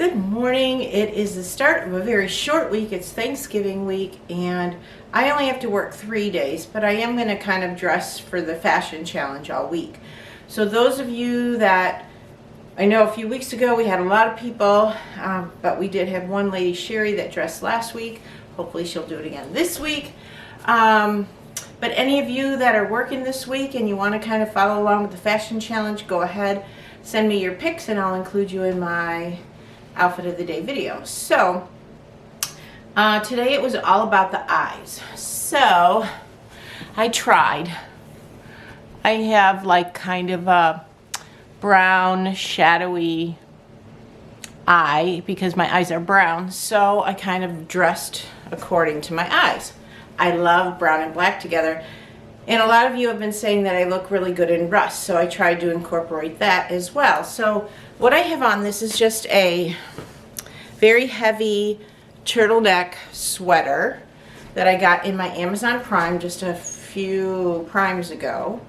Good morning. It is the start of a very short week. It's Thanksgiving week and I only have to work 3 days, but I am going to kind of dress for the fashion challenge all week. So those of you that, I know a few weeks ago we had a lot of people, but we did have one lady, Sheri, that dressed last week. Hopefully she'll do it again this week. But any of you that are working this week and you want to kind of follow along with the fashion challenge, go ahead, send me your pics and I'll include you in my outfit of the day video. So today it was all about the eyes. So I tried. I have like kind of a brown shadowy eye because my eyes are brown, so I kind of dressed according to my eyes. I love brown and black together, and a lot of you have been saying that I look really good in rust, so I tried to incorporate that as well. So what I have on, this is just a very heavy turtleneck sweater that I got in my Amazon Prime just a few primes ago.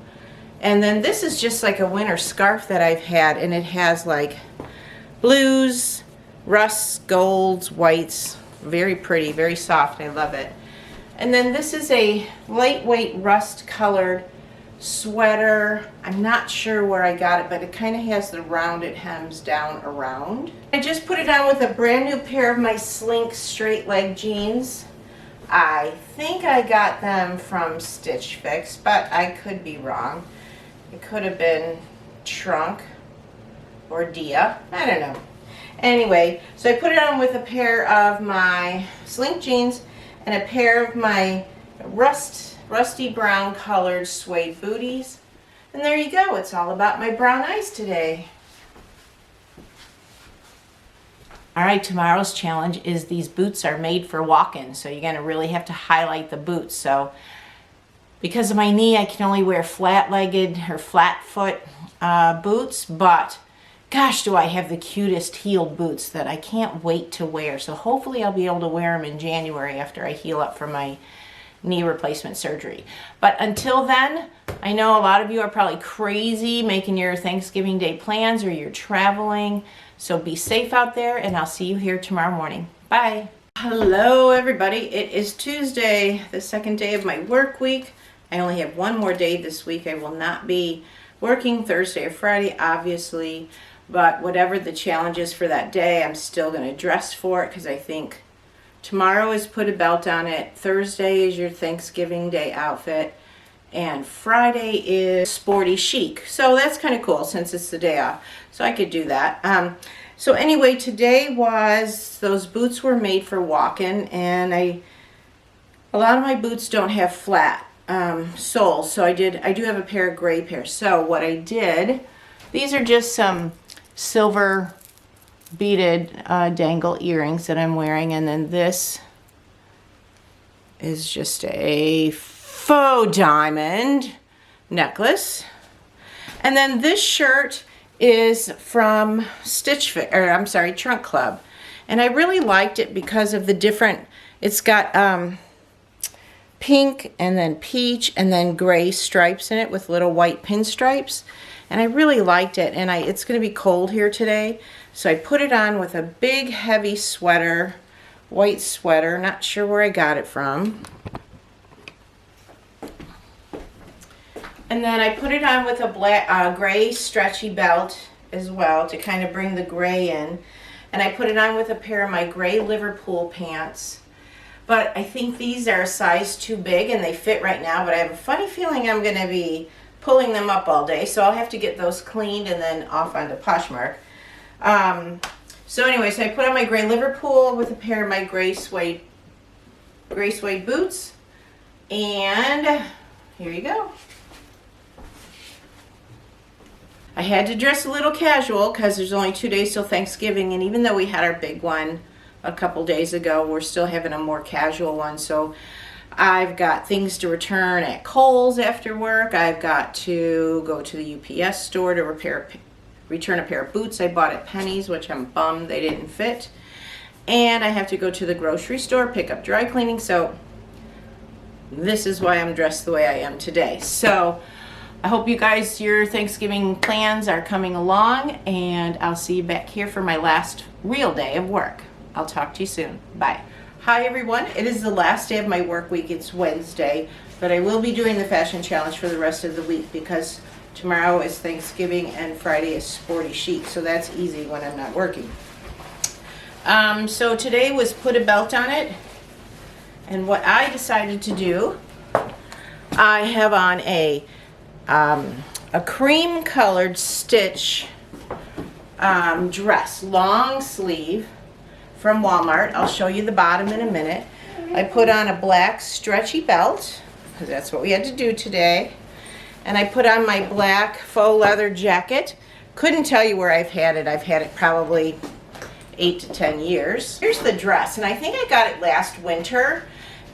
And then this is just like a winter scarf that I've had, and it has like blues, rusts, golds, whites, very pretty, very soft. I love it. And then this is a lightweight rust colored sweater. I'm not sure where I got it, but it kind of has the rounded hems down around. I just put it on with a brand new pair of my Slink straight leg jeans. I think I got them from Stitch Fix, but I could be wrong. It could have been Trunk or Dia. I don't know. Anyway, so I put it on with a pair of my Slink jeans and a pair of my rusty brown colored suede booties. And there you go. It's all about my brown eyes today. All right, tomorrow's challenge is these boots are made for walking, so you're going to really have to highlight the boots. So because of my knee, I can only wear flat-legged or flat-foot boots, but gosh, do I have the cutest heeled boots that I can't wait to wear. So hopefully I'll be able to wear them in January after I heal up from my knee replacement surgery. But until then, I know a lot of you are probably crazy making your Thanksgiving Day plans or you're traveling. So be safe out there, and I'll see you here tomorrow morning. Bye. Hello, everybody. It is Tuesday, the second day of my work week. I only have one more day this week. I will not be working Thursday or Friday, obviously. But whatever the challenge is for that day, I'm still going to dress for it because I think tomorrow is put a belt on it. Thursday is your Thanksgiving Day outfit. And Friday is sporty chic. So that's kind of cool since it's the day off. So I could do that. So anyway, today was, those boots were made for walking. And a lot of my boots don't have flat soles. So I do have a pair of gray pairs. So what I did, these are just some silver beaded dangle earrings that I'm wearing, and then this is just a faux diamond necklace, and then this shirt is from Trunk Club, and I really liked it because of the different, it's got pink and then peach and then gray stripes in it with little white pinstripes. And I really liked it, and it's going to be cold here today, so I put it on with a big heavy sweater, white sweater, not sure where I got it from. And then I put it on with a black, gray stretchy belt as well to kind of bring the gray in. And I put it on with a pair of my gray Liverpool pants. But I think these are a size too big and they fit right now, but I have a funny feeling I'm going to be pulling them up all day, so I'll have to get those cleaned and then off onto Poshmark. So anyway, so I put on my gray Liverpool with a pair of my gray suede boots, and here you go. I had to dress a little casual because there's only 2 days till Thanksgiving, and even though we had our big one a couple days ago, we're still having a more casual one. So I've got things to return at Kohl's after work. I've got to go to the UPS store to return a pair of boots I bought at Penny's, which I'm bummed they didn't fit. And I have to go to the grocery store, pick up dry cleaning. So this is why I'm dressed the way I am today. So I hope you guys, your Thanksgiving plans are coming along, and I'll see you back here for my last real day of work. I'll talk to you soon. Bye. Hi everyone, it is the last day of my work week. It's Wednesday, but I will be doing the fashion challenge for the rest of the week because tomorrow is Thanksgiving and Friday is Sporty Chic, so that's easy when I'm not working. So today was put a belt on it, and what I decided to do, I have on a cream colored stitch dress, long sleeve from Walmart. I'll show you the bottom in a minute. I put on a black stretchy belt because that's what we had to do today, and I put on my black faux leather jacket. Couldn't tell you where I've had it. I've had it probably 8 to 10 years. Here's the dress, and I think I got it last winter,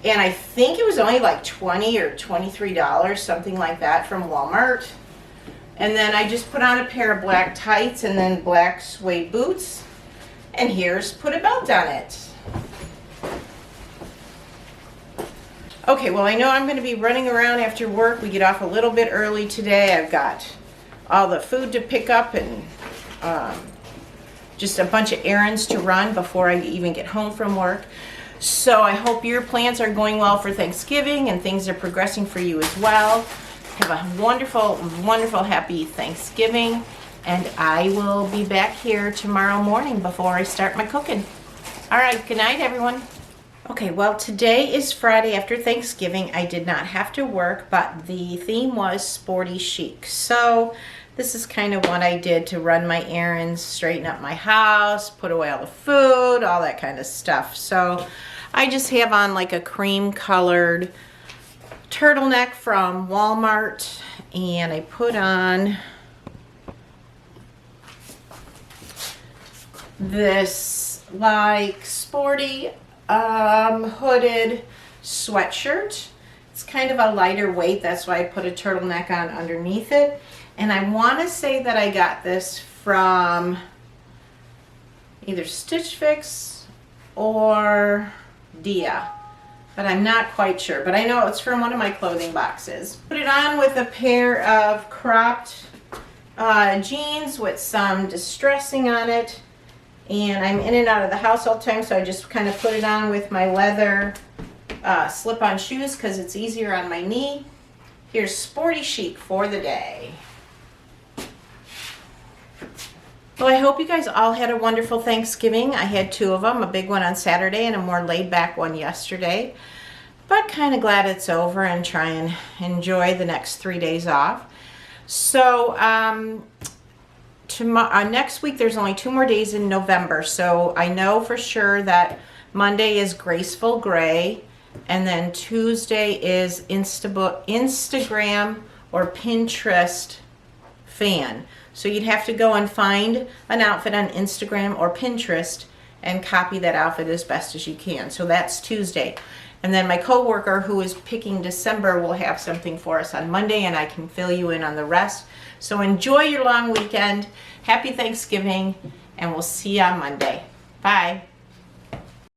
and I think it was only like $20 or $23, something like that, from Walmart. And then I just put on a pair of black tights and then black suede boots, and here's put a belt on it. Okay, well, I know I'm going to be running around after work. We get off a little bit early today. I've got all the food to pick up and just a bunch of errands to run before I even get home from work. So I hope your plans are going well for Thanksgiving and things are progressing for you as well. Have a wonderful, wonderful, happy Thanksgiving, and I will be back here tomorrow morning before I start my cooking. All right, good night, everyone. Okay, well, today is Friday after Thanksgiving. I did not have to work, but the theme was Sporty Chic. So this is kind of what I did to run my errands, straighten up my house, put away all the food, all that kind of stuff. So I just have on like a cream colored turtleneck from Walmart, and I put on this like sporty hooded sweatshirt. It's kind of a lighter weight, that's why I put a turtleneck on underneath it. And I want to say that I got this from either Stitch Fix or Dia, but I'm not quite sure. But I know it's from one of my clothing boxes. Put it on with a pair of cropped jeans with some distressing on it. And I'm in and out of the house all the time, so I just kind of put it on with my leather slip-on shoes because it's easier on my knee. Here's Sporty Chic for the day. Well, I hope you guys all had a wonderful Thanksgiving. I had 2 of them, a big one on Saturday and a more laid-back one yesterday. But kind of glad it's over and try and enjoy the next 3 days off. So next week there's only 2 more days in November. So I know for sure that Monday is Graceful Gray, and then Tuesday is Instagram or Pinterest fan. So you'd have to go and find an outfit on Instagram or Pinterest and copy that outfit as best as you can. So that's Tuesday. And then my coworker who is picking December will have something for us on Monday, and I can fill you in on the rest. So enjoy your long weekend. Happy Thanksgiving, and we'll see you on Monday. Bye.